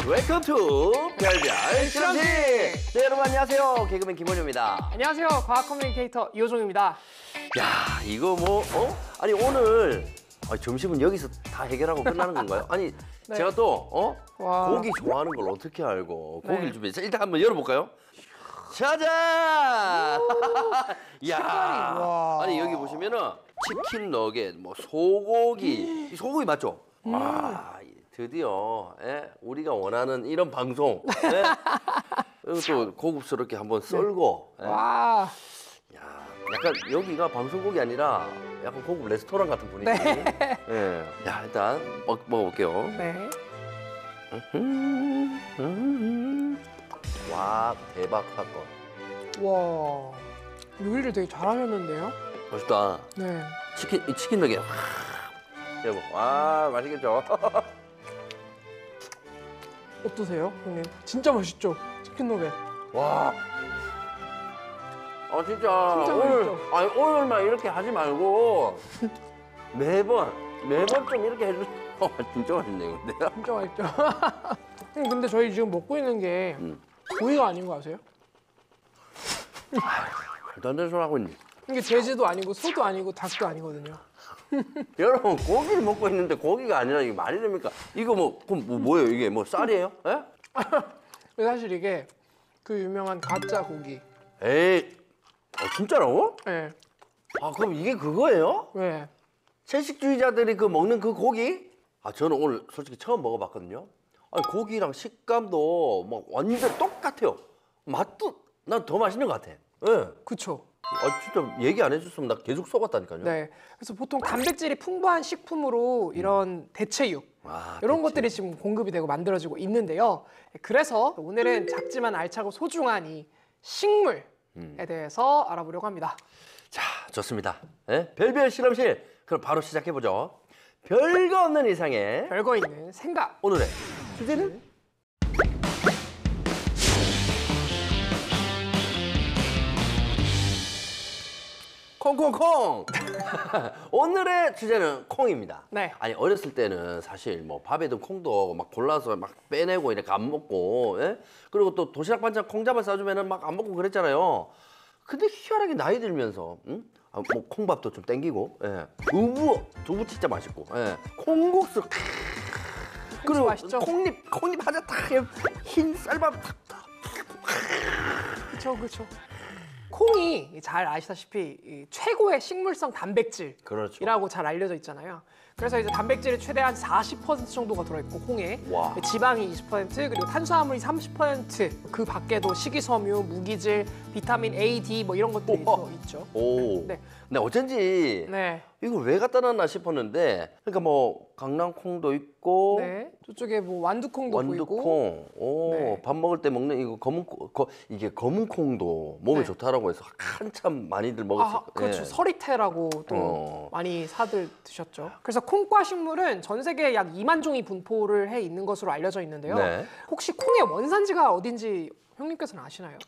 웰컴 투 별별 실험실. 네, 여러분 안녕하세요. 개그맨 김원효입니다. 안녕하세요. 과학 커뮤니케이터 이호종입니다. 야, 이거 뭐 아니 오늘 점심은 여기서 다 해결하고 끝나는 건가요? 아니 네. 제가 또 와. 고기 좋아하는 걸 어떻게 알고 네. 고기를 준비했어요. 일단 한번 열어볼까요? 짜잔! 야, 와. 아니 여기 보시면은 치킨 너겟, 뭐 소고기, 이 소고기 맞죠? 와, 드디어 우리가 원하는 이런 방송. 그리고 또 고급스럽게 한번 썰고. 와. 야, 약간 여기가 방송국이 아니라 약간 고급 레스토랑 같은 분위기. 네. 예. 야, 일단 먹어볼게요. 네. 와, 대박 사건. 와. 요리를 되게 잘하셨는데요? 맛있다. 네. 이 치킨 너겟. 여보, 와, 맛있겠죠? 어떠세요, 형님? 진짜 맛있죠? 치킨 너겟. 와. 진짜 진짜 오늘 맛있죠? 아니 오늘만 이렇게 하지 말고 매번 좀 이렇게 해주. 진짜 맛있네 근데. 진짜 맛있죠? 형님, 근데 저희 지금 먹고 있는 게 고기가 아닌 거 아세요? 말도 안 되는 소리 하고 있네. 이게 돼지도 아니고 소도 아니고 닭도 아니거든요. 여러분 고기를 먹고 있는데 고기가 아니라 이게 말이 됩니까? 이거 그럼 뭐예요 이게 뭐 쌀이에요? 예? 사실 이게 그 유명한 가짜 고기. 에이, 진짜라고? 네. 그럼 이게 그거예요? 왜? 채식주의자들이 먹는 그 고기? 저는 오늘 솔직히 처음 먹어봤거든요. 아니 고기랑 식감도 막 완전 똑같아요. 맛도 난 더 맛있는 것 같아. 예. 그쵸. 진짜 얘기 안 해줬으면 나 계속 속았다니까요. 네. 그래서 보통 단백질이 풍부한 식품으로 이런 대체육 이런 것들이 지금 공급이 되고 만들어지고 있는데요. 그래서 오늘은 작지만 알차고 소중한 이 식물에 대해서 알아보려고 합니다. 자, 좋습니다. 별별 실험실. 그럼 바로 시작해보죠. 별거 없는 이상의 별거 있는 생각. 오늘의 주제는? 콩콩콩! 오늘의 주제는 콩입니다. 네. 아니 어렸을 때는 사실 뭐 밥에도 콩도 막 골라서 막 빼내고 이렇게 안 먹고, 그리고 또 도시락 반찬 콩잡아 싸주면은 막 안 먹고 그랬잖아요. 근데 희한하게 나이 들면서, 뭐 콩밥도 좀 땡기고, 두부 진짜 맛있고, 콩국수, 그리고 맛있죠? 콩잎 하자 딱 흰 쌀밥 탁. 그렇죠, 그렇죠. 콩이 잘 아시다시피 이 최고의 식물성 단백질이라고 그렇죠. 잘 알려져 있잖아요. 그래서 이제 단백질이 최대한 40% 정도가 들어있고 콩에 와. 지방이 20% 그리고 탄수화물이 30%그 밖에도 식이섬유, 무기질, 비타민 A, D 뭐 이런 것들이 더 있죠. 오. 네. 근데 어쩐지 네. 이걸 왜 갖다 놨나 싶었는데, 그러니까 뭐 강낭콩도 있고, 네. 저쪽에 뭐 완두콩도 보이고. 완두콩, 네. 밥 먹을 때 먹는 이거 이게 검은 콩도 몸에 네. 좋다라고 해서 한참 많이들 먹었어요. 그렇죠. 서리태라고 또 많이 사들 드셨죠. 그래서 콩과 식물은 전 세계에 약 2만 종이 분포를 해 있는 것으로 알려져 있는데요. 네. 혹시 콩의 원산지가 어딘지 형님께서는 아시나요?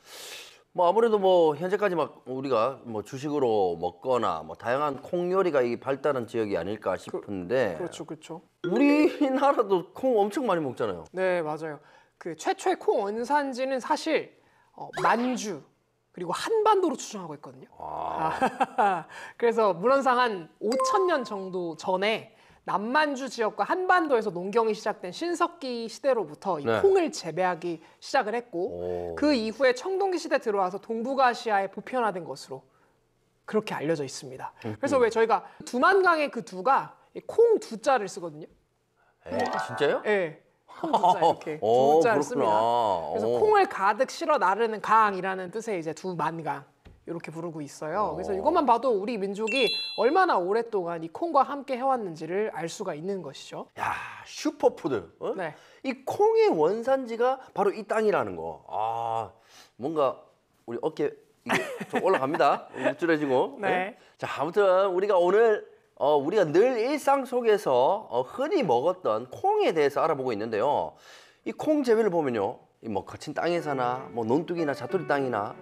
뭐 아무래도 뭐 현재까지 막 우리가 뭐 주식으로 먹거나 뭐 다양한 콩 요리가 이 발달한 지역이 아닐까 싶은데, 그렇죠, 그렇죠. 우리나라도 콩 엄청 많이 먹잖아요. 네, 맞아요. 그 최초의 콩 원산지는 사실 만주 그리고 한반도로 추정하고 있거든요. 그래서 물론상 한 5,000년 정도 전에 남만주 지역과 한반도에서 농경이 시작된 신석기 시대로부터 이 네. 콩을 재배하기 시작을 했고 그 이후에 청동기 시대 들어와서 동북아시아에 보편화된 것으로 그렇게 알려져 있습니다. 그래서 왜 저희가 두만강의 그 두가 콩 두자를 쓰거든요. 진짜요? 네. 콩 두자 이렇게 오, 두자를 그렇구나. 씁니다. 그래서 오. 콩을 가득 실어 나르는 강이라는 뜻의 이제 두만강 이렇게 부르고 있어요. 그래서 이것만 봐도 우리 민족이 얼마나 오랫동안 이 콩과 함께 해왔는지를 알 수가 있는 것이죠. 야, 슈퍼푸드. 네. 이 콩의 원산지가 바로 이 땅이라는 거. 뭔가 우리 어깨 이게 좀 올라갑니다. 우쭐해지고. 네. 자, 아무튼 우리가 오늘 우리가 늘 일상 속에서 흔히 먹었던 콩에 대해서 알아보고 있는데요. 이 콩 재배를 보면요. 뭐 거친 땅에서나 뭐 논둑이나 자투리 땅이나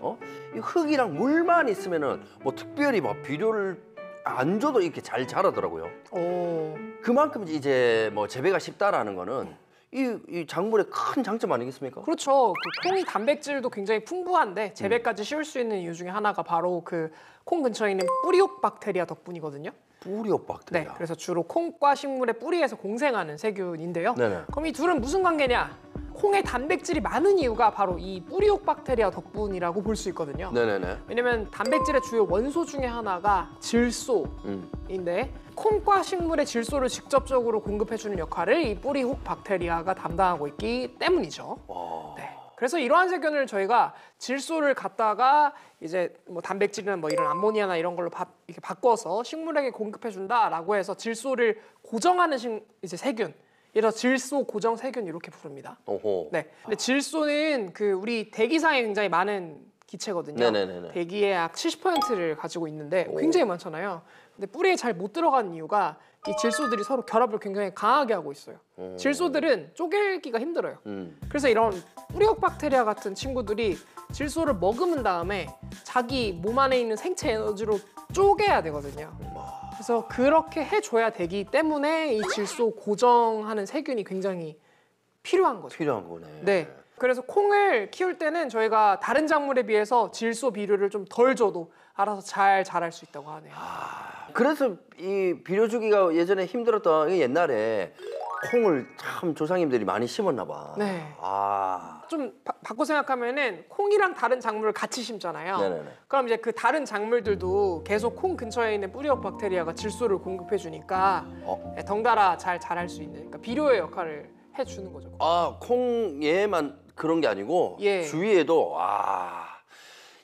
이 흙이랑 물만 있으면은 뭐 특별히 막 비료를 안 줘도 이렇게 잘 자라더라고요. 오. 그만큼 이제 뭐 재배가 쉽다라는 거는 이 작물의 큰 장점 아니겠습니까? 그렇죠. 그 콩이 단백질도 굉장히 풍부한데 재배까지 쉬울 수 있는 이유 중에 하나가 바로 그 콩 근처에 있는 뿌리옥 박테리아 덕분이거든요. 뿌리옥 네, 박테리아. 그래서 주로 콩과 식물의 뿌리에서 공생하는 세균인데요. 네네. 그럼 이 둘은 무슨 관계냐? 콩에 단백질이 많은 이유가 바로 이 뿌리옥 박테리아 덕분이라고 볼 수 있거든요. 네네네. 왜냐면 단백질의 주요 원소 중에 하나가 질소인데 콩과 식물의 질소를 직접적으로 공급해주는 역할을 이 뿌리옥 박테리아가 담당하고 있기 때문이죠. 와. 네. 그래서 이러한 세균을 저희가 질소를 갖다가 이제 뭐 단백질이나 뭐 이런 암모니아나 이런 걸로 이렇게 바꿔서 식물에게 공급해준다라고 해서 질소를 고정하는 이제 세균. 예를 들어 질소 고정 세균 이렇게 부릅니다. 오호. 네. 근데 질소는 그 우리 대기상에 굉장히 많은 기체거든요. 네네네네. 대기의 약 70%를 가지고 있는데 굉장히 많잖아요. 근데 뿌리에 잘 못 들어가는 이유가 이 질소들이 서로 결합을 굉장히 강하게 하고 있어요. 질소들은 쪼개기가 힘들어요. 그래서 이런 뿌리옥 박테리아 같은 친구들이 질소를 머금은 다음에 자기 몸 안에 있는 생체 에너지로 쪼개야 되거든요. 그래서 그렇게 해줘야 되기 때문에 이 질소 고정하는 세균이 굉장히 필요한 거죠. 필요한 거네. 네. 그래서 콩을 키울 때는 저희가 다른 작물에 비해서 질소 비료를 좀 덜 줘도 알아서 잘 자랄 수 있다고 하네요. 그래서 이 비료 주기가 예전에 힘들었던 게 옛날에 콩을 참 조상님들이 많이 심었나 봐. 네. 아. 좀 바꿔 생각하면은 콩이랑 다른 작물을 같이 심잖아요. 네네네. 그럼 이제 그 다른 작물들도 계속 콩 근처에 있는 뿌리옥 박테리아가 질소를 공급해 주니까 덩달아 잘 자랄 수 있는 그러니까 비료의 역할을 해 주는 거죠. 아, 콩 얘만 그런 게 아니고 예. 주위에도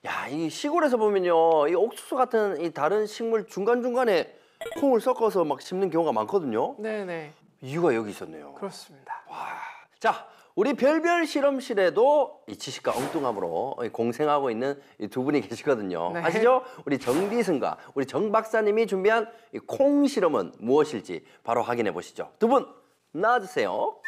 야, 이 시골에서 보면요. 이 옥수수 같은 이 다른 식물 중간중간에 콩을 섞어서 막 심는 경우가 많거든요. 네네. 이유가 여기 있었네요. 그렇습니다. 자, 우리 별별 실험실에도 이 지식과 엉뚱함으로 공생하고 있는 이 두 분이 계시거든요. 네. 아시죠? 우리 정디승과 우리 정 박사님이 준비한 이 콩 실험은 무엇일지 바로 확인해 보시죠. 두 분 나와주세요. 콩!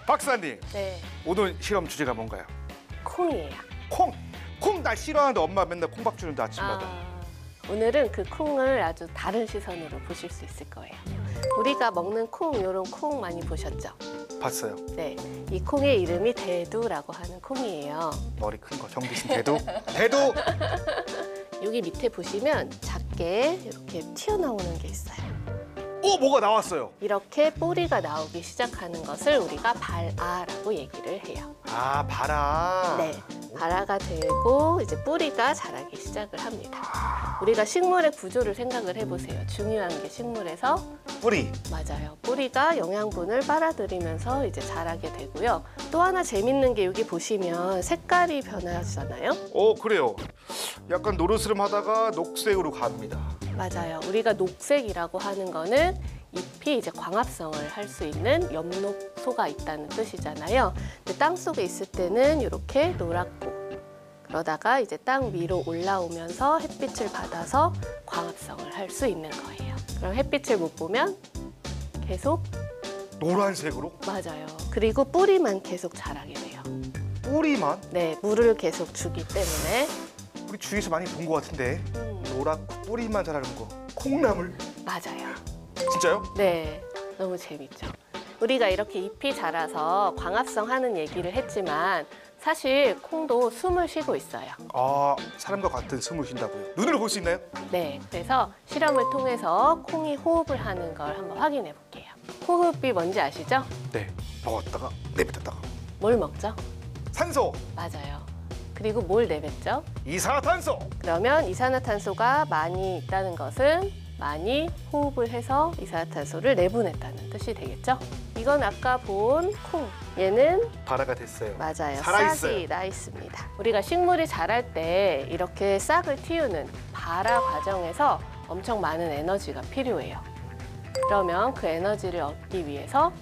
박사님, 네, 오늘 실험 주제가 뭔가요? 콩이에요. 콩! 콩 나 싫어하는데 엄마 맨날 콩밥 주는데 아침마다. 오늘은 그 콩을 아주 다른 시선으로 보실 수 있을 거예요. 우리가 먹는 콩, 이런 콩 많이 보셨죠? 봤어요. 네, 이 콩의 이름이 대두라고 하는 콩이에요. 머리 큰 거 정비신 대두. 대두! 여기 밑에 보시면 작게 이렇게 튀어나오는 게 있어요. 오, 뭐가 나왔어요. 이렇게 뿌리가 나오기 시작하는 것을 우리가 발아라고 얘기를 해요. 아, 봐라. 네, 발아가 되고 이제 뿌리가 자라기 시작을 합니다. 우리가 식물의 구조를 생각을 해보세요. 중요한 게 식물에서 뿌리. 맞아요. 뿌리가 영양분을 빨아들이면서 이제 자라게 되고요. 또 하나 재밌는 게 여기 보시면 색깔이 변하잖아요. 오, 그래요. 약간 노르스름하다가 녹색으로 갑니다. 맞아요. 우리가 녹색이라고 하는 거는 잎이 이제 광합성을 할 수 있는 엽록소가 있다는 뜻이잖아요. 근데 땅 속에 있을 때는 이렇게 노랗고 그러다가 이제 땅 위로 올라오면서 햇빛을 받아서 광합성을 할 수 있는 거예요. 그럼 햇빛을 못 보면 계속 노란색으로? 맞아요. 그리고 뿌리만 계속 자라게 돼요. 뿌리만? 네, 물을 계속 주기 때문에 우리 주위에서 많이 본 것 같은데. 노랗고 뿌리만 자라는 거. 콩나물? 맞아요. 진짜요? 네, 너무 재밌죠. 우리가 이렇게 잎이 자라서 광합성 하는 얘기를 했지만 사실 콩도 숨을 쉬고 있어요. 아, 사람과 같은 숨을 쉰다고요. 눈으로 볼 수 있나요? 네, 그래서 실험을 통해서 콩이 호흡을 하는 걸 한번 확인해 볼게요. 호흡이 뭔지 아시죠? 네. 먹었다가 내뱉었다가. 뭘 먹죠? 산소! 맞아요. 그리고 뭘 내뱉죠? 이산화탄소! 그러면 이산화탄소가 많이 있다는 것은 많이 호흡을 해서 이산화탄소를 내보냈다는 뜻이 되겠죠? 이건 아까 본 콩. 얘는 발아가 됐어요. 맞아요. 살아있어요. 싹이 나 있습니다. 우리가 식물이 자랄 때 이렇게 싹을 틔우는 발아 과정에서 엄청 많은 에너지가 필요해요. 그러면 그 에너지를 얻기 위해서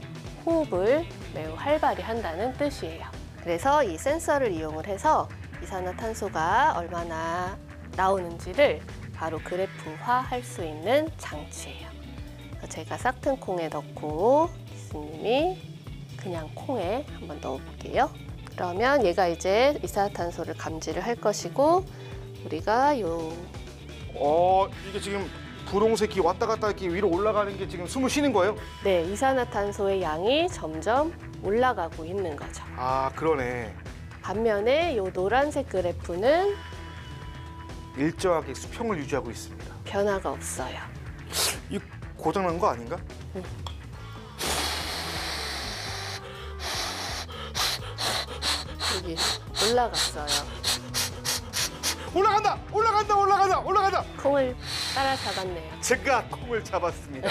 호흡을 매우 활발히 한다는 뜻이에요. 그래서 이 센서를 이용을 해서 이산화탄소가 얼마나 나오는지를 바로 그래프화할 수 있는 장치예요. 그래서 제가 싹튼 콩에 넣고 기수님이 그냥 콩에 한번 넣어볼게요. 그러면 얘가 이제 이산화탄소를 감지를 할 것이고 우리가 요 이게 지금 분홍색이 왔다 갔다 이렇게 위로 올라가는 게 지금 숨을 쉬는 거예요? 네, 이산화탄소의 양이 점점 올라가고 있는 거죠. 아, 그러네. 반면에 이 노란색 그래프는 일정하게 수평을 유지하고 있습니다. 변화가 없어요. 이 고장난 거 아닌가? 여기 올라갔어요. 올라간다! 올라간다! 올라간다! 올라간다! 콩을 따라잡았네요. 제가 콩을 잡았습니다.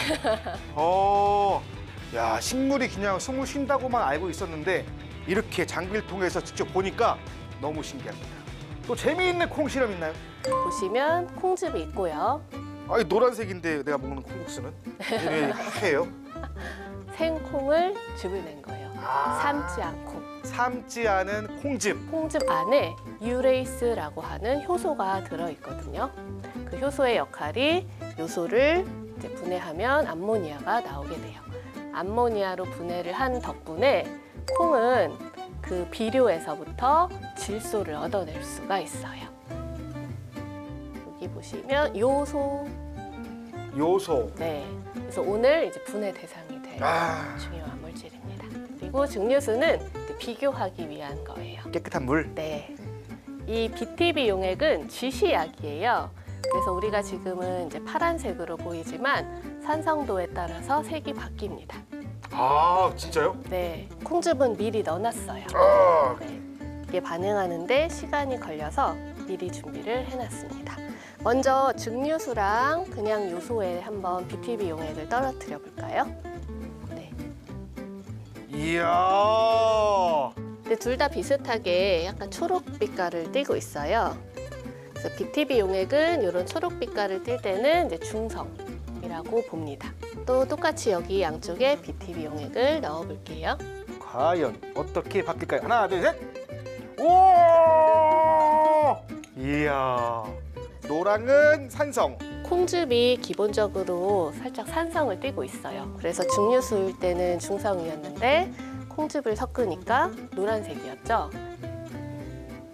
야, 식물이 그냥 숨을 쉰다고만 알고 있었는데 이렇게 장비를 통해서 직접 보니까 너무 신기합니다. 또 재미있는 콩 실험 있나요? 보시면 콩즙이 있고요. 아니, 노란색인데 내가 먹는 콩국수는 이게 하얘요? 생콩을 즙을 낸 거예요. 삶지 않고. 삶지 않은 콩즙. 콩즙 안에 유레이스라고 하는 효소가 들어있거든요. 그 효소의 역할이 요소를 이제 분해하면 암모니아가 나오게 돼요. 암모니아로 분해를 한 덕분에 콩은 그 비료에서부터 질소를 얻어낼 수가 있어요. 여기 보시면 요소. 요소. 네. 그래서 오늘 이제 분해 대상이 될 중요한 물질입니다. 그리고 증류수는 이제 비교하기 위한 거예요. 깨끗한 물. 네. 이 BTB 용액은 지시약이에요. 그래서 우리가 지금은 이제 파란색으로 보이지만 산성도에 따라서 색이 바뀝니다. 아, 진짜요? 네. 콩즙은 미리 넣어놨어요. 네. 이게 반응하는데 시간이 걸려서 미리 준비를 해놨습니다. 먼저 증류수랑 그냥 요소에 한번 BTB 용액을 떨어뜨려 볼까요? 네. 이야. 근데 둘 다 비슷하게 약간 초록 빛깔을 띠고 있어요. 그래서 BTB 용액은 이런 초록 빛깔을 띌 때는 이제 중성이라고 봅니다. 또 똑같이 여기 양쪽에 BTB 용액을 넣어 볼게요. 과연 어떻게 바뀔까요? 하나, 둘, 셋. 오! 이야. 노랑은 산성. 콩즙이 기본적으로 살짝 산성을 띠고 있어요. 그래서 증류수일 때는 중성이었는데 콩즙을 섞으니까 노란색이었죠.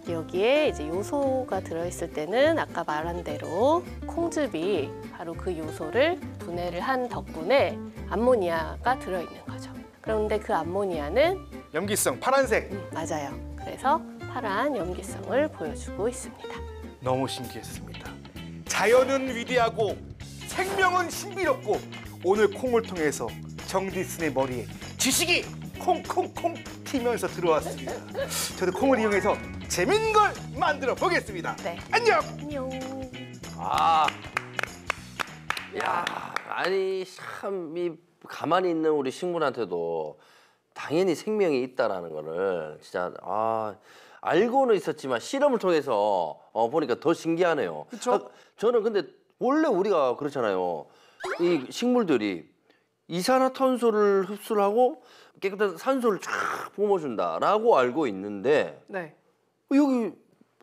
여기에 이제 요소가 들어있을 때는 아까 말한 대로 콩즙이 바로 그 요소를 분해를 한 덕분에 암모니아가 들어있는 거죠. 그런데 그 암모니아는 염기성 파란색. 맞아요. 그래서 파란 염기성을 보여주고 있습니다. 너무 신기했습니다. 자연은 위대하고 생명은 신비롭고 오늘 콩을 통해서 정디슨의 머리에 지식이 콩콩콩 튀면서 들어왔습니다. 저도 콩을 이용해서 재밌는 걸 만들어 보겠습니다. 네. 안녕. 안녕. 아, 야, 아니 참 이 가만히 있는 우리 식물한테도 당연히 생명이 있다라는 거를 진짜 알고는 있었지만 실험을 통해서 보니까 더 신기하네요. 그쵸? 저는 근데 원래 우리가 그렇잖아요. 이 식물들이 이산화탄소를 흡수를 하고 깨끗한 산소를 쫙 뿜어준다라고 알고 있는데 네. 여기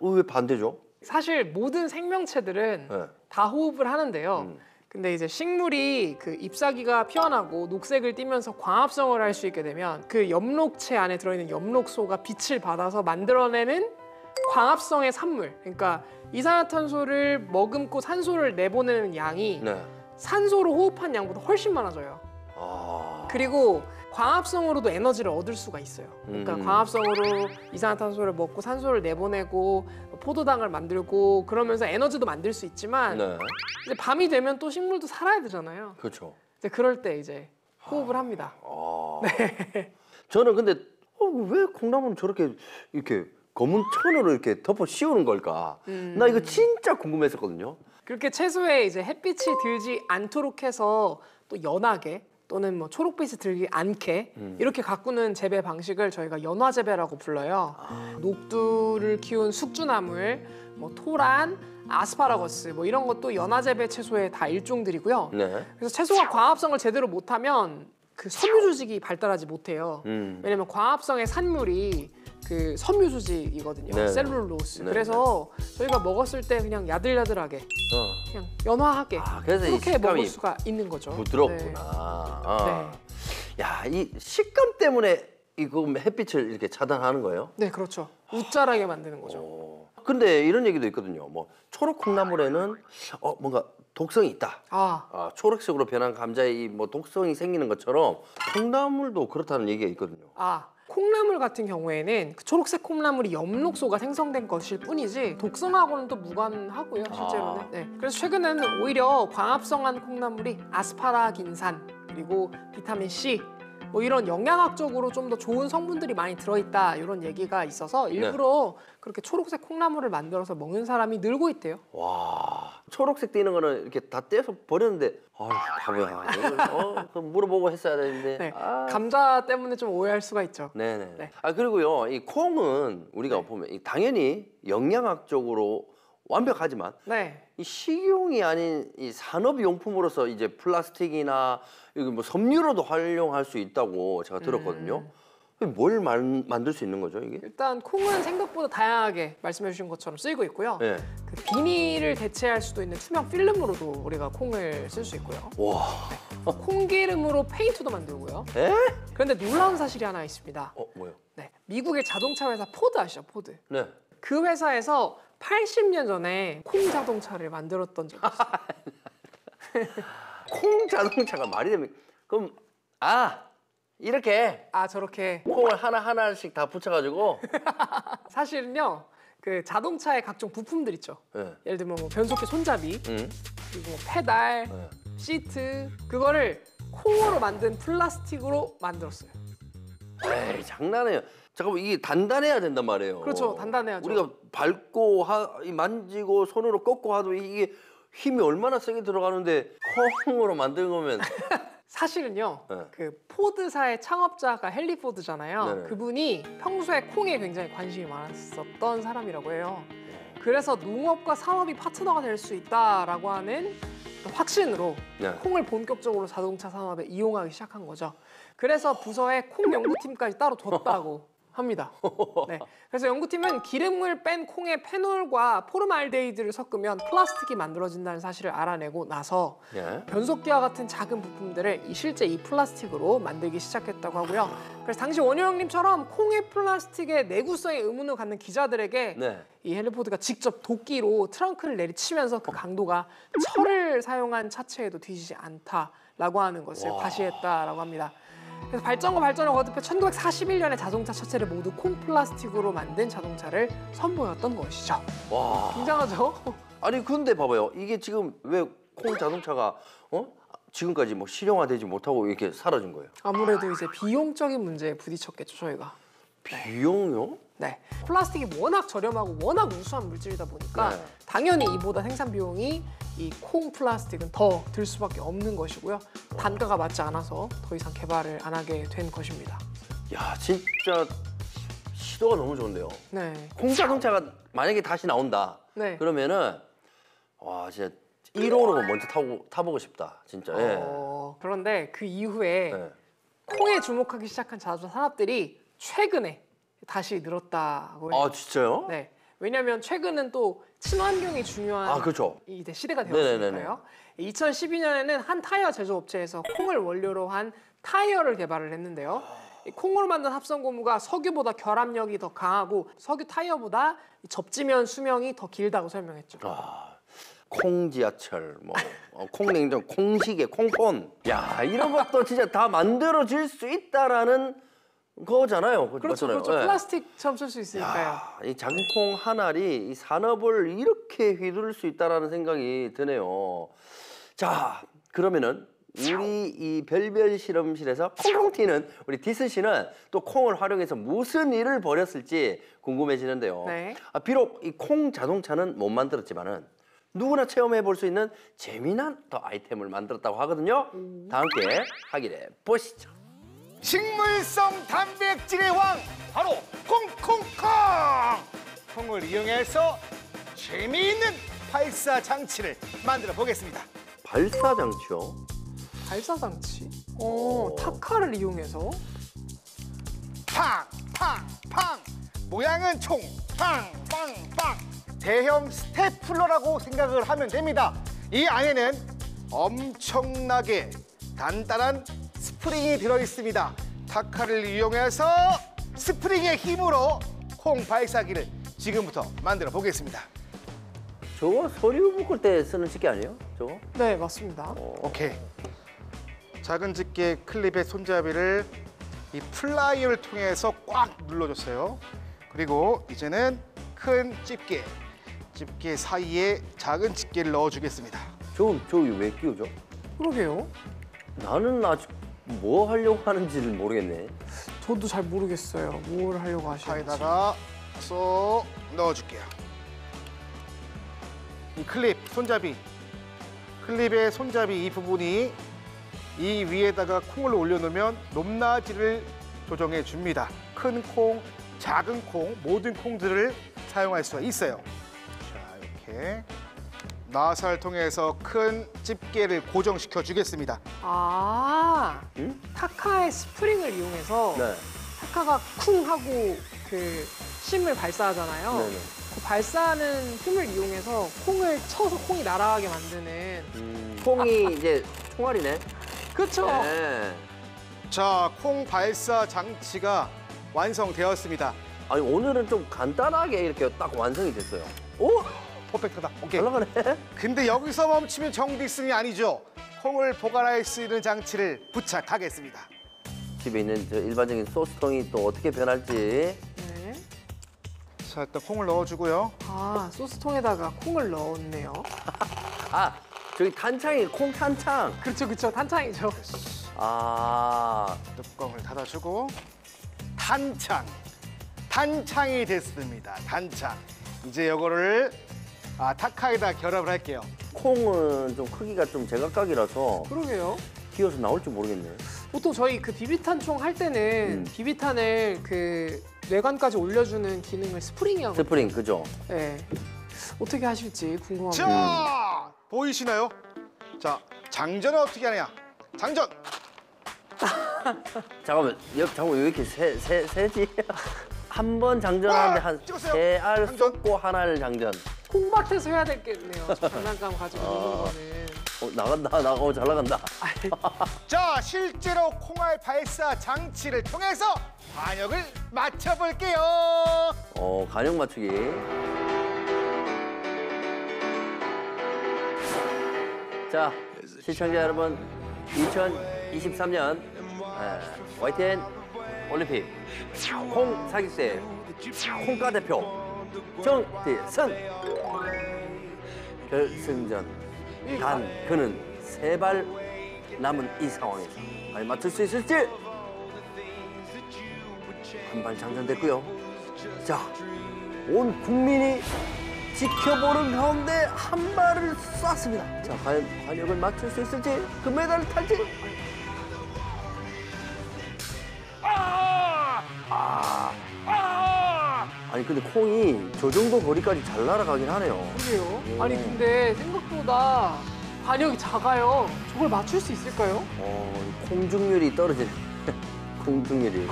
왜 반대죠? 사실 모든 생명체들은 네. 다 호흡을 하는데요. 근데 이제 식물이 그 잎사귀가 피어나고 녹색을 띠면서 광합성을 할 수 있게 되면 그 엽록체 안에 들어있는 엽록소가 빛을 받아서 만들어내는 광합성의 산물. 그러니까 이산화탄소를 머금고 산소를 내보내는 양이 네. 산소로 호흡한 양보다 훨씬 많아져요. 그리고 광합성으로도 에너지를 얻을 수가 있어요. 그러니까 광합성으로 이산화탄소를 먹고 산소를 내보내고 포도당을 만들고 그러면서 에너지도 만들 수 있지만 네. 이제 밤이 되면 또 식물도 살아야 되잖아요. 그렇죠. 이제 그럴 때 이제 호흡을 합니다. 저는 근데 왜 콩나물은 저렇게 이렇게 검은 천으로 이렇게 덮어 씌우는 걸까? 나 이거 진짜 궁금했었거든요. 그렇게 채소에 이제 햇빛이 들지 않도록 해서 또 연하게 또는 뭐 초록빛이 들지 않게 이렇게 가꾸는 재배 방식을 저희가 연화 재배라고 불러요. 녹두를 키운 숙주나물, 뭐 토란, 아스파라거스 뭐 이런 것도 연화 재배 채소의 다 일종들이고요. 네. 그래서 채소가 광합성을 제대로 못하면 그 섬유 조직이 발달하지 못해요. 왜냐면 광합성의 산물이 그 섬유 조직이거든요. 네. 셀룰로스. 네. 그래서 저희가 먹었을 때 그냥 야들야들하게 그냥 연화하게 그래서 이 그렇게 식감이 먹을 수가 있는 거죠. 부드럽구나. 야, 이 식감 때문에 이거 햇빛을 이렇게 차단하는 거예요? 네, 그렇죠. 웃자라게 만드는 거죠. 근데 이런 얘기도 있거든요. 뭐 초록 콩나물에는 뭔가 독성이 있다. 초록색으로 변한 감자에 이 뭐 독성이 생기는 것처럼 콩나물도 그렇다는 얘기가 있거든요. 콩나물 같은 경우에는 그 초록색 콩나물이 엽록소가 생성된 것일 뿐이지 독성하고는 또 무관하고요, 실제로는. 네. 그래서 최근에는 오히려 광합성한 콩나물이 아스파라긴산 그리고 비타민 C 뭐 이런 영양학적으로 좀 더 좋은 성분들이 많이 들어있다 이런 얘기가 있어서 일부러 그렇게 초록색 콩나물을 만들어서 먹는 사람이 늘고 있대요. 와, 초록색 띄는 거는 이렇게 다 떼서 버렸는데 바보야. 그거 물어보고 했어야 되는데. 네. 감자 때문에 좀 오해할 수가 있죠. 네네. 네. 그리고요, 이 콩은 우리가 보면 당연히 영양학적으로 완벽하지만 이 식용이 아닌 이 산업용품으로서 이제 플라스틱이나 여기 뭐 섬유로도 활용할 수 있다고 제가 들었거든요. 뭘 만들 수 있는 거죠, 이게? 일단 콩은 생각보다 다양하게 말씀해 주신 것처럼 쓰이고 있고요. 네. 그 비닐을 대체할 수도 있는 투명 필름으로도 우리가 콩을 쓸 수 있고요. 와. 콩기름으로 페인트도 만들고요. 에? 그런데 놀라운 사실이 하나 있습니다. 뭐요? 네, 미국의 자동차 회사 포드 아시죠? 포드. 네. 그 회사에서 80년 전에 콩 자동차를 만들었던 적이 있어요. 콩 자동차가 말이 됩니까? 그럼 이렇게 저렇게 콩을 하나씩 다 붙여가지고 사실은요. 그 자동차의 각종 부품들 있죠. 네. 예를 들면 뭐 변속기 손잡이, 그리고 페달, 시트 그거를 콩으로 만든 플라스틱으로 만들었어요. 에이, 장난해요. 잠깐만, 이게 단단해야 된단 말이에요. 그렇죠, 단단해야죠. 우리가 밟고 만지고 손으로 꺾고 하도 이게 힘이 얼마나 세게 들어가는데 콩으로 만든 거면 사실은요. 네. 그 포드사의 창업자가 헨리 포드잖아요. 네네. 그분이 평소에 콩에 굉장히 관심이 많았었던 사람이라고 해요. 그래서 농업과 산업이 파트너가 될 수 있다라고 하는 확신으로 콩을 본격적으로 자동차 산업에 이용하기 시작한 거죠. 그래서 부서에 콩 연구팀까지 따로 뒀다고 합니다. 네. 그래서 연구팀은 기름을 뺀 콩에 페놀과 포름알데히드를 섞으면 플라스틱이 만들어진다는 사실을 알아내고 나서 변속기와 같은 작은 부품들을 실제 이 플라스틱으로 만들기 시작했다고 하고요. 그래서 당시 원효영님처럼 콩의 플라스틱의 내구성에 의문을 갖는 기자들에게 이 헨리 포드가 직접 도끼로 트렁크를 내리치면서 그 강도가 철을 사용한 차체에도 뒤지지 않다라고 하는 것을 과시했다라고 합니다. 그래서 발전과 발전을 거듭해 1941년에 자동차 차체를 모두 콩 플라스틱으로 만든 자동차를 선보였던 것이죠. 와. 굉장하죠? 아니 근데 봐봐요. 이게 지금 왜 콩 자동차가 지금까지 뭐 실용화되지 못하고 이렇게 사라진 거예요? 아무래도 이제 비용적인 문제에 부딪혔겠죠, 저희가. 비용요? 네. 플라스틱이 워낙 저렴하고 워낙 우수한 물질이다 보니까 당연히 이보다 생산 비용이 이 콩 플라스틱은 더 들 수밖에 없는 것이고요. 단가가 맞지 않아서 더 이상 개발을 안 하게 된 것입니다. 야, 진짜 시도가 너무 좋은데요. 네. 콩 자동차가 만약에 다시 나온다. 그러면은 진짜 1호로 먼저 타보고 싶다. 진짜. 그런데 그 이후에 콩에 주목하기 시작한 자동차 산업들이 최근에 다시 늘었다고 해요. 진짜요? 네. 왜냐하면 최근은 또 친환경이 중요한 그렇죠. 이제 시대가 되었으니까요. 2012년에는 한 타이어 제조업체에서 콩을 원료로 한 타이어를 개발을 했는데요. 이 콩으로 만든 합성 고무가 석유보다 결합력이 더 강하고 석유 타이어보다 접지면 수명이 더 길다고 설명했죠. 콩 지하철, 콩 냉장, 콩 시계, 콩폰. 야, 이런 것도 진짜 다 만들어질 수 있다라는 거잖아요. 그렇죠, 맞잖아요. 그렇죠. 플라스틱처럼 쓸 수 있으니까요. 야, 이 작은 콩 한 알이 이 산업을 이렇게 휘두를 수 있다라는 생각이 드네요. 자, 그러면은 우리 이 별별 실험실에서 콩콩 튀는 우리 디슨 씨는 또 콩을 활용해서 무슨 일을 벌였을지 궁금해지는데요. 비록 이 콩 자동차는 못 만들었지만은 누구나 체험해 볼 수 있는 재미난 또 아이템을 만들었다고 하거든요. 다 함께 확인해 보시죠. 식물성 단백질의 왕 바로 콩콩콩! 콩을 이용해서 재미있는 발사 장치를 만들어 보겠습니다. 발사 장치요? 발사 장치? 타카를 이용해서 팡! 팡! 팡! 모양은 총! 팡! 팡! 팡! 대형 스테플러라고 생각을 하면 됩니다. 이 안에는 엄청나게 단단한 스프링이 들어있습니다. 타카를 이용해서 스프링의 힘으로 콩 발사기를 지금부터 만들어 보겠습니다. 저거 서류 묶을 때 쓰는 집게 아니에요? 저거? 네, 맞습니다. 오케이. 작은 집게 클립의 손잡이를 이 플라이어를 통해서 꽉 눌러줬어요. 그리고 이제는 큰 집게 사이에 작은 집게를 넣어주겠습니다. 저기 왜 끼우죠? 그러게요. 나는 아직 뭐 하려고 하는지를 모르겠네. 저도 잘 모르겠어요. 뭘 하려고 하시는지. 파에다가 쏙 넣어줄게요. 이 클립, 클립의 손잡이 이 부분이 이 위에다가 콩을 올려놓으면 높낮이를 조정해 줍니다. 큰 콩, 작은 콩, 모든 콩들을 사용할 수가 있어요. 자, 이렇게 나사를 통해서 큰 집게를 고정시켜 주겠습니다. 아, 응? 타카의 스프링을 이용해서 네. 타카가 쿵 하고 그 심을 발사하잖아요. 네네. 그 발사하는 힘을 이용해서 콩을 쳐서 콩이 날아가게 만드는. 콩이 이제 총알이네. 그렇죠. 네. 자, 콩 발사 장치가 완성되었습니다. 아니 오늘은 좀 간단하게 이렇게 딱 완성이 됐어요. 오, 퍼펙트다. 오케이. 잘 나가네. 근데 여기서 멈추면 정디슨이 아니죠. 콩을 보관할 수 있는 장치를 부착하겠습니다. 집에 있는 저 일반적인 소스통이 또 어떻게 변할지. 네. 자, 일단 콩을 넣어주고요. 아, 소스통에다가 콩을 넣었네요. 아, 저기 탄창이 콩 탄창. 그렇죠, 그렇죠. 탄창이죠. 아, 뚜껑을 닫아주고 탄창이 됐습니다. 탄창. 이제 이거를 타카에다 결합을 할게요. 콩은 좀 크기가 좀 제각각이라서 그러게요. 기어서 나올지 모르겠네. 보통 저희 그 비비탄 총 할 때는 비비탄을 그 뇌관까지 올려주는 기능을 스프링이 하거든요. 스프링 그죠? 네. 어떻게 하실지 궁금합니다. 자, 보이시나요? 자, 장전은 어떻게 하냐? 장전. 잠깐만, 잠깐만 왜 이렇게 세지? 한 번 장전하는데 한 찍었어요. 세 알 장전. 쏟고 하나를 장전. 콩밭에서 해야 되겠네요. 저 장난감 가지고 노는 거는. 나간다, 잘 나간다. 자, 실제로 콩알 발사 장치를 통해서 반역을 맞춰볼게요. 간역 맞추기. 자, 시청자 여러분, 2023년 YTN 올림픽 콩 사기세 콩가 대표 정디슨 결승전 단 그는 3발 남은 이 상황에서 과연 맞출 수 있을지 한 발 장전됐고요. 자, 온 국민이 지켜보는 가운데 한 발을 쐈습니다. 자, 과연 관역을 맞출 수 있을지 금메달을 탈지. 아니 근데 콩이 저 정도 거리까지 잘 날아가긴 하네요. 그래요? 아니 근데 생각보다 반역이 작아요. 저걸 맞출 수 있을까요? 콩중률이 떨어지네. 콩중률이.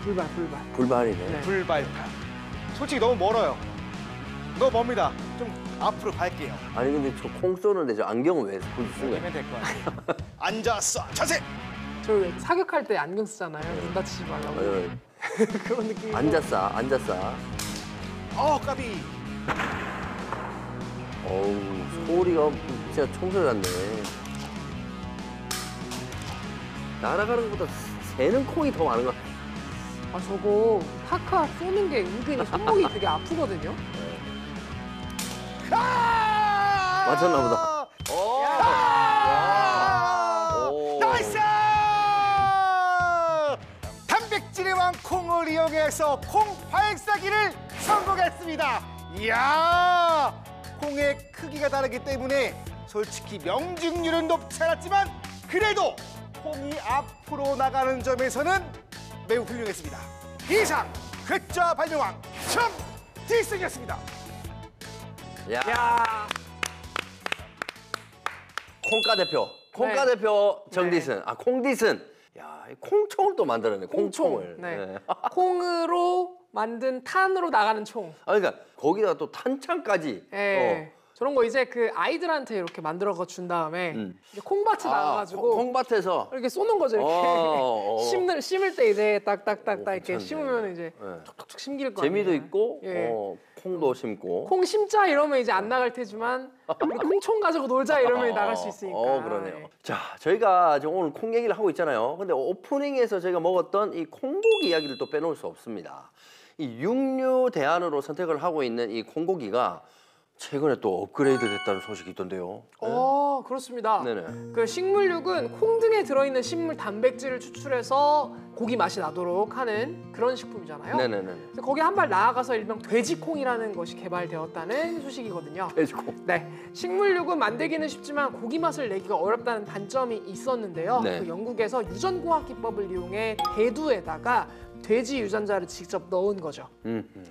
불발. 불발이네. 네. 불발판. 솔직히 너무 멀어요. 너무 멉니다. 좀 앞으로 갈게요. 아니 근데 저 콩 쏘는데 저 안경은 왜 굳이 쓴 거야? 그러면 될 것 같아요. 앉았어. 자세. 저 사격할 때 안경 쓰잖아요. 눈 다치지 말라고. 그런 느낌. 앉았어. 까비. 어우, 소리가 진짜 총소리 같네. 날아가는 것보다 새는 콩이 더 많은 것 같아. 아 저거 타카 쏘는 게 은근히 손목이 되게 아프거든요. 맞췄나 보다. 나이스! 단백질의 왕 콩을 이용해서 콩 발사기를 성공했습니다. 이야! 콩의 크기가 다르기 때문에 솔직히 명중률은 높지 않았지만 그래도 콩이 앞으로 나가는 점에서는 매우 훌륭했습니다. 이상 괴짜 발명왕 정디슨이었습니다. 야. 콩가 네. 대표 정디슨. 콩디슨. 야, 이 콩총을 또 만들었네. 콩총을. 네. 콩으로 만든 탄으로 나가는 총. 그러니까 거기다가 또 탄창까지. 네. 저런 거 이제 그 아이들한테 이렇게 만들어 준 다음에 이제 콩밭에 나가가지고 콩밭에서 이렇게 쏘는 거죠. 이렇게 심을 때 이제 딱딱딱딱 이렇게 괜찮네. 심으면 이제 네. 툭툭툭 심길 거 재미도 아니에요. 있고 예. 콩도 심고. 콩 심자 이러면 이제 안 나갈 테지만 우리 콩총 가지고 놀자 이러면 나갈 수 있으니까. 그러네요. 예. 자, 저희가 지금 오늘 콩 얘기를 하고 있잖아요. 근데 오프닝에서 저희가 먹었던 이 콩고기 이야기를 또 빼놓을 수 없습니다. 이 육류 대안으로 선택을 하고 있는 이 콩고기가 최근에 또 업그레이드 됐다는 소식이 있던데요. 그렇습니다. 네네. 그 식물육은 콩 등에 들어있는 식물 단백질을 추출해서 고기 맛이 나도록 하는 그런 식품이잖아요. 네네네. 그래서 거기 한 발 나아가서 일명 돼지콩이라는 것이 개발되었다는 소식이거든요. 돼지콩. 네, 식물육은 만들기는 쉽지만 고기 맛을 내기가 어렵다는 단점이 있었는데요. 네. 그 영국에서 유전공학 기법을 이용해 대두에다가 돼지 유전자를 직접 넣은 거죠.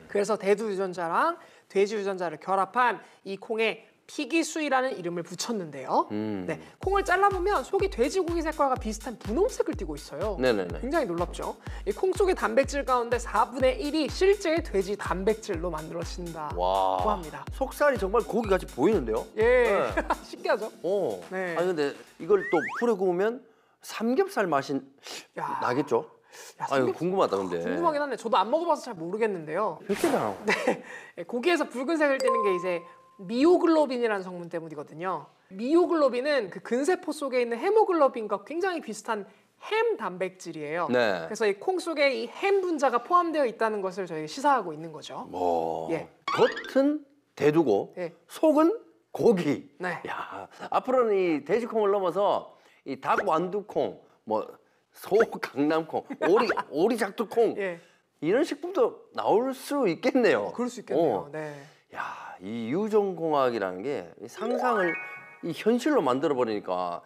그래서 대두 유전자랑 돼지 유전자를 결합한 이 콩에 피기수이라는 이름을 붙였는데요. 네, 콩을 잘라보면 속이 돼지고기 색깔과 비슷한 분홍색을 띠고 있어요. 네네네. 굉장히 놀랍죠. 이 콩 속의 단백질 가운데 4분의 1이 실제 돼지 단백질로 만들어진다고 와. 합니다. 속살이 정말 고기같이 보이는데요? 예, 네. 신기하죠? 네. 아니 근데 이걸 또 불에 구우면 삼겹살 맛이 야. 나겠죠? 야, 아 이거 궁금하다 근데. 궁금하긴 한데 저도 안 먹어봐서 잘 모르겠는데요. 이렇게 나오. 네, 고기에서 붉은색을 띠는 게 이제 미오글로빈이라는 성분 때문이거든요. 미오글로빈은 그 근세포 속에 있는 헤모글로빈과 굉장히 비슷한 햄 단백질이에요. 네. 그래서 이 콩 속에 이 햄 분자가 포함되어 있다는 것을 저희 시사하고 있는 거죠. 예. 겉은 대두고 예. 속은 고기. 네. 야, 앞으로는 이 돼지콩을 넘어서 이 닭 완두콩, 뭐 소 강남콩, 오리 작두콩 예. 이런 식품도 나올 수 있겠네요. 그럴 수 있겠네요. 네. 야, 이 유전공학이라는 게 상상을 이 현실로 만들어 버리니까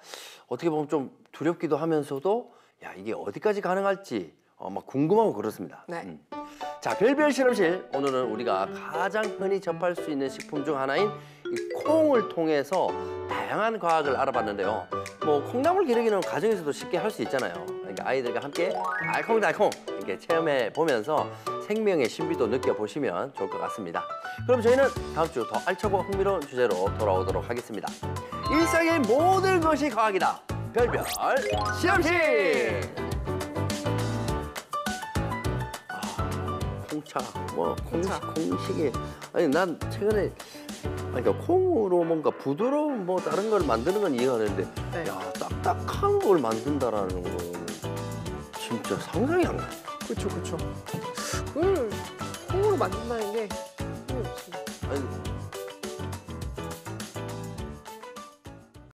어떻게 보면 좀 두렵기도 하면서도 야 이게 어디까지 가능할지 막 궁금하고 그렇습니다. 네. 자, 별별 실험실 오늘은 우리가 가장 흔히 접할 수 있는 식품 중 하나인 이 콩을 통해서 다양한 과학을 알아봤는데요. 뭐 콩나물 기르기는 가정에서도 쉽게 할 수 있잖아요. 그러니까 아이들과 함께 알콩달콩 이렇게 체험해 보면서 생명의 신비도 느껴보시면 좋을 것 같습니다. 그럼 저희는 다음 주 더 알차고 흥미로운 주제로 돌아오도록 하겠습니다. 일상의 모든 것이 과학이다. 별별 실험실! 콩차, 뭐 콩식이 아니 난 최근에 그러니까 콩으로 뭔가 부드러운 뭐 다른 걸 만드는 건 이해가 되는데 네. 야 딱딱한 걸 만든다라는 건 진짜 상상이 안 가요. 그렇죠, 그렇죠. 그걸 콩으로 만든다는 게 힘이 없습니다. 아니